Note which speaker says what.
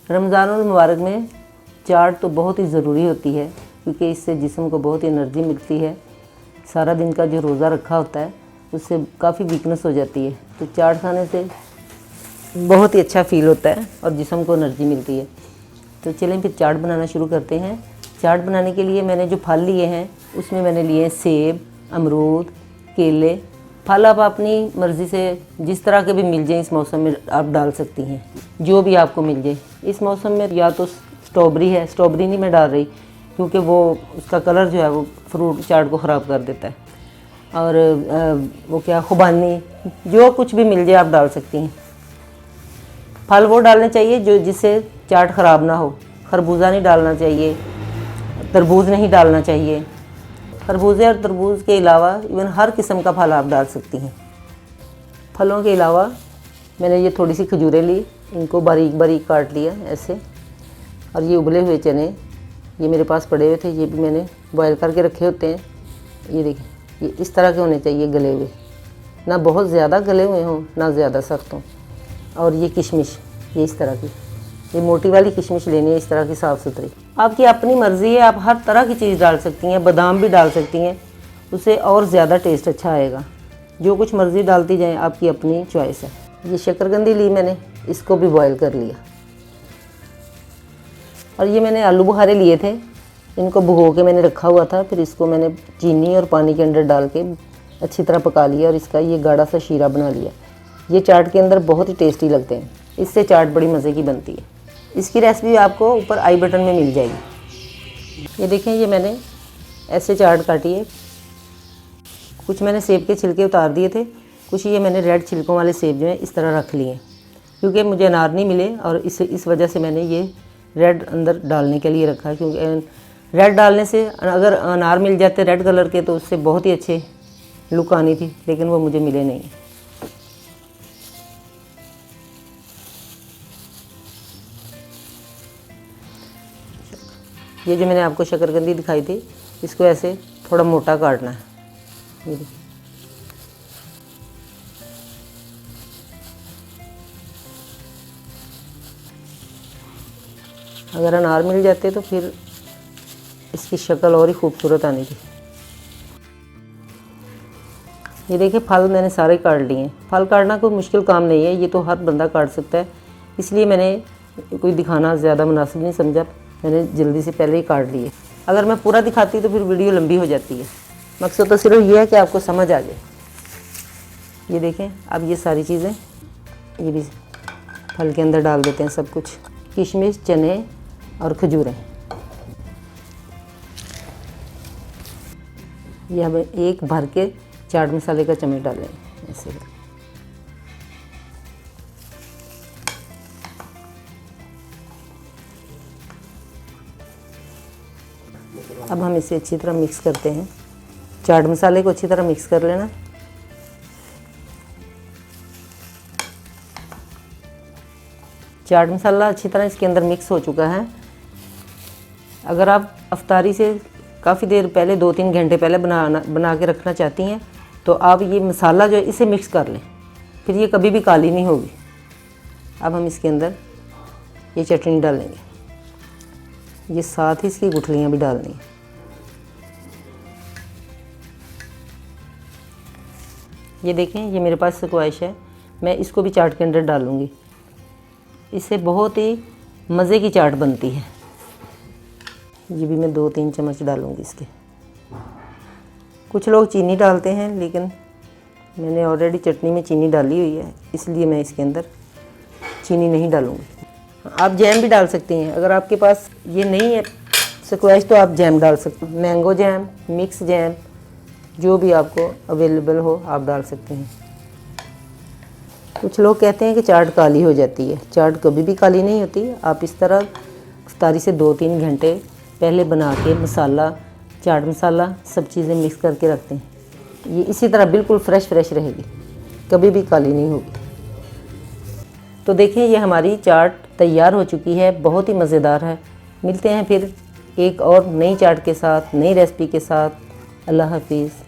Speaker 1: रमज़ानुल मुबारक में चाट तो बहुत ही ज़रूरी होती है, क्योंकि इससे जिस्म को बहुत ही एनर्जी मिलती है। सारा दिन का जो रोज़ा रखा होता है उससे काफ़ी वीकनेस हो जाती है, तो चाट खाने से बहुत ही अच्छा फील होता है और जिस्म को एनर्जी मिलती है। तो चलें फिर चाट बनाना शुरू करते हैं। चाट बनाने के लिए मैंने जो फल लिए हैं उसमें मैंने लिए हैं सेब, अमरूद, केले। फल आप अपनी मर्ज़ी से जिस तरह के भी मिल जाए इस मौसम में आप डाल सकती हैं, जो भी आपको मिल जाए। इस मौसम में या तो स्ट्रॉबेरी है, स्ट्रॉबेरी नहीं मैं डाल रही क्योंकि वो उसका कलर जो है वो फ्रूट चाट को ख़राब कर देता है। और वो क्या खुबानी, जो कुछ भी मिल जाए आप डाल सकती हैं। फल वो डालने चाहिए जो जिससे चाट ख़राब ना हो। खरबूजा नहीं डालना चाहिए, तरबूज नहीं डालना चाहिए। खरबूजे और तरबूज के अलावा इवन हर किस्म का फल आप डाल सकती हैं। फलों के अलावा मैंने ये थोड़ी सी खजूरें ली, इनको बारीक बारीक काट लिया ऐसे। और ये उबले हुए चने ये मेरे पास पड़े हुए थे, ये भी मैंने बॉयल करके रखे होते हैं। ये देखिए, ये इस तरह के होने चाहिए गले हुए, ना बहुत ज़्यादा गले हुए हों ना ज़्यादा सख्त हों। और ये किशमिश, ये इस तरह की, ये मोटी वाली किशमिश लेनी है, इस तरह की साफ़ सुथरी। आपकी अपनी मर्ज़ी है, आप हर तरह की चीज़ डाल सकती हैं, बादाम भी डाल सकती हैं, उससे और ज़्यादा टेस्ट अच्छा आएगा। जो कुछ मर्ज़ी डालती जाएं, आपकी अपनी चॉइस है। ये शकरकंदी ली मैंने, इसको भी बॉयल कर लिया। और ये मैंने आलू बुखारे लिए थे, इनको भिगो के मैंने रखा हुआ था, फिर इसको मैंने चीनी और पानी के अंदर डाल के अच्छी तरह पका लिया और इसका ये गाढ़ा सा शीरा बना लिया। ये चाट के अंदर बहुत ही टेस्टी लगते हैं, इससे चाट बड़ी मज़े की बनती है। इसकी रेसिपी आपको ऊपर आई बटन में मिल जाएगी। ये देखें, ये मैंने ऐसे चाट काटी है। कुछ मैंने सेब के छिलके उतार दिए थे, कुछ ये मैंने रेड छिलकों वाले सेब जो हैं इस तरह रख लिए, क्योंकि मुझे अनार नहीं मिले और इस वजह से मैंने ये रेड अंदर डालने के लिए रखा। क्योंकि रेड डालने से अगर अनार मिल जाते रेड कलर के तो उससे बहुत ही अच्छे लुक आनी थी, लेकिन वो मुझे मिले नहीं। ये जो मैंने आपको शकरकंदी दिखाई थी, इसको ऐसे थोड़ा मोटा काटना है। ये देखिए, अगर अनार मिल जाते तो फिर इसकी शक्ल और ही खूबसूरत आनी थी। ये देखिए, फल मैंने सारे काट लिए हैं। फल काटना कोई मुश्किल काम नहीं है, ये तो हर बंदा काट सकता है, इसलिए मैंने कोई दिखाना ज़्यादा मुनासिब नहीं समझा, मैंने जल्दी से पहले ही काट लिए। अगर मैं पूरा दिखाती तो फिर वीडियो लंबी हो जाती है। मकसद तो सिर्फ ये है कि आपको समझ आ जाए। ये देखें, अब ये सारी चीज़ें ये भी फल के अंदर डाल देते हैं सब कुछ, किशमिश, चने और खजूरें। ये अब एक भर के चाट मसाले का चम्मच डालें ऐसे। अब हम इसे अच्छी तरह मिक्स करते हैं। चाट मसाले को अच्छी तरह मिक्स कर लेना। चाट मसाला अच्छी तरह इसके अंदर मिक्स हो चुका है। अगर आप अफ्तारी से काफ़ी देर पहले 2-3 घंटे पहले बना के रखना चाहती हैं तो आप ये मसाला जो है इसे मिक्स कर लें, फिर ये कभी भी काली नहीं होगी। अब हम इसके अंदर ये चटनी डालेंगे, ये साथ ही इसकी गुठलियाँ भी डालनी हैं। ये देखें, ये मेरे पास स्क्वैश है, मैं इसको भी चाट के अंदर डालूँगी। इससे बहुत ही मज़े की चाट बनती है। ये भी मैं 2-3 चम्मच डालूँगी इसके। कुछ लोग चीनी डालते हैं, लेकिन मैंने ऑलरेडी चटनी में चीनी डाली हुई है, इसलिए मैं इसके अंदर चीनी नहीं डालूँगी। आप जैम भी डाल सकती हैं, अगर आपके पास ये नहीं है स्क्वैश तो आप जैम डाल सकते हैं। मैंगो जैम, मिक्स जैम, जो भी आपको अवेलेबल हो आप डाल सकते हैं। कुछ लोग कहते हैं कि चाट काली हो जाती है, चाट कभी भी काली नहीं होती। आप इस तरह इफ्तारी से 2-3 घंटे पहले बना के मसाला, चाट मसाला, सब चीज़ें मिक्स करके रखते हैं, ये इसी तरह बिल्कुल फ्रेश रहेगी, कभी भी काली नहीं होगी। तो देखें, ये हमारी चाट तैयार हो चुकी है, बहुत ही मज़ेदार है। मिलते हैं फिर एक और नई चाट के साथ, नई रेसिपी के साथ। अल्लाह हाफिज़।